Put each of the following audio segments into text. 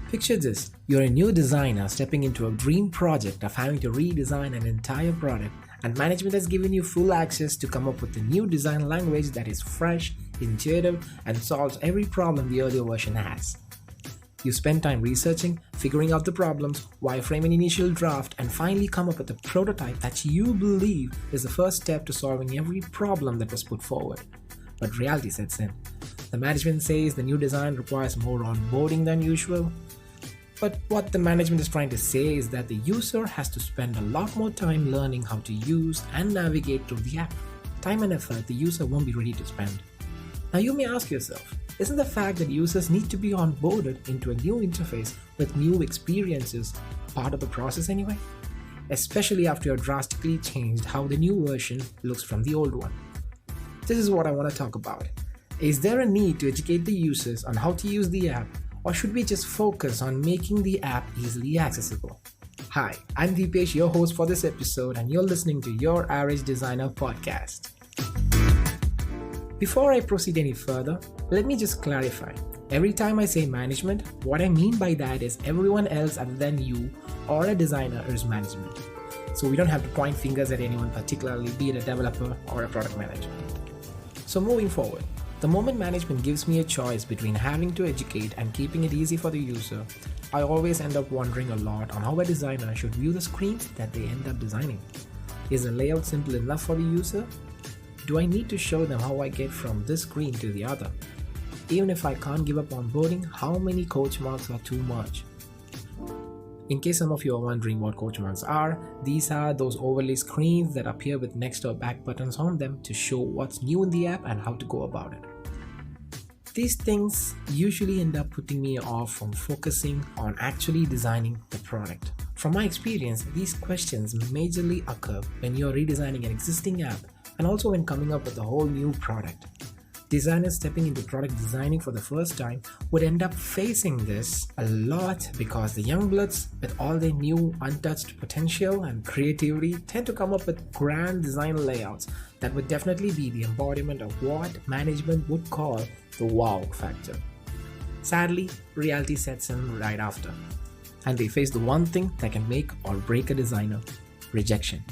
Picture this, you're a new designer stepping into a dream project of having to redesign an entire product, and management has given you full access to come up with a new design language that is fresh, intuitive, and solves every problem the earlier version has. You spend time researching, figuring out the problems, wireframe an initial draft, and finally come up with a prototype that you believe is the first step to solving every problem that was put forward. But reality sets in. The management says the new design requires more onboarding than usual. But what the management is trying to say is that the user has to spend a lot more time learning how to use and navigate through the app. Time and effort the user won't be ready to spend. Now you may ask yourself, isn't the fact that users need to be onboarded into a new interface with new experiences part of the process anyway? Especially after you have drastically changed how the new version looks from the old one. This is what I want to talk about. Is there a need to educate the users on how to use the app, or should we just focus on making the app easily accessible? Hi, I'm Deepesh, your host for this episode, and you're listening to your Avg Designer podcast. Before I proceed any further, let me just clarify. Every time I say management, what I mean by that is everyone else other than you or a designer is management. So we don't have to point fingers at anyone particularly, be it a developer or a product manager. So moving forward, the moment management gives me a choice between having to educate and keeping it easy for the user, I always end up wondering a lot on how a designer should view the screens that they end up designing. Is the layout simple enough for the user? Do I need to show them how I get from this screen to the other? Even if I can't give up onboarding, how many coach marks are too much? In case some of you are wondering what coach marks are, these are those overlay screens that appear with next or back buttons on them to show what's new in the app and how to go about it. These things usually end up putting me off from focusing on actually designing the product. From my experience, these questions majorly occur when you're redesigning an existing app and also when coming up with a whole new product. Designers stepping into product designing for the first time would end up facing this a lot because the young bloods, with all their new untouched potential and creativity, tend to come up with grand design layouts that would definitely be the embodiment of what management would call the wow factor. Sadly, reality sets in right after, and they face the one thing that can make or break a designer: rejection.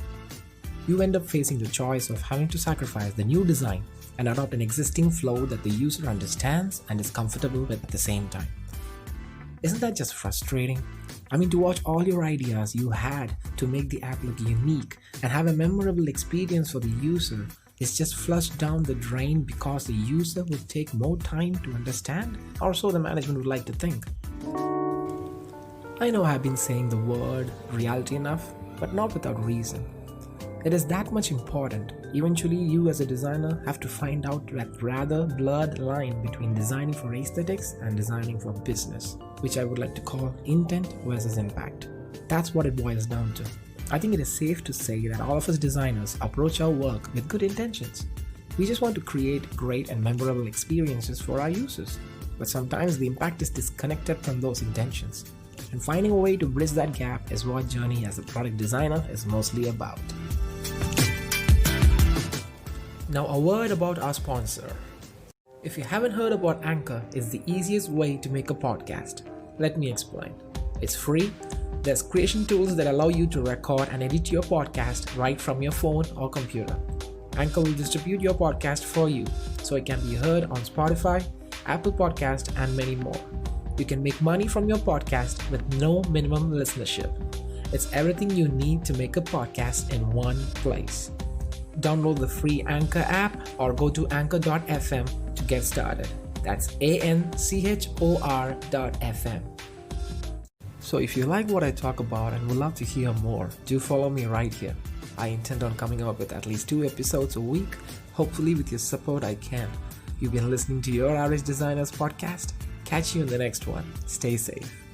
You end up facing the choice of having to sacrifice the new design and adopt an existing flow that the user understands and is comfortable with at the same time. Isn't that just frustrating? I mean, to watch all your ideas you had to make the app look unique and have a memorable experience for the user is just flushed down the drain because the user would take more time to understand, or so the management would like to think. I know I've been saying the word reality enough, but not without reason. It is that much important. Eventually, you as a designer have to find out that rather blurred line between designing for aesthetics and designing for business, which I would like to call intent versus impact. That's what it boils down to. I think it is safe to say that all of us designers approach our work with good intentions. We just want to create great and memorable experiences for our users. But sometimes the impact is disconnected from those intentions. And finding a way to bridge that gap is what journey as a product designer is mostly about. Now a word about our sponsor. If you haven't heard about Anchor, it's the easiest way to make a podcast. Let me explain. It's free. There's creation tools that allow you to record and edit your podcast right from your phone or computer. Anchor will distribute your podcast for you so it can be heard on Spotify, Apple Podcast, and many more. You can make money from your podcast with no minimum listenership. It's everything you need to make a podcast in one place. Download the free Anchor app or go to anchor.fm to get started. That's ANCHOR.fm. So if you like what I talk about and would love to hear more, do follow me right here. I intend on coming up with at least 2 episodes a week. Hopefully with your support I can. You've been listening to your Avg Designers podcast. Catch you in the next one. Stay safe.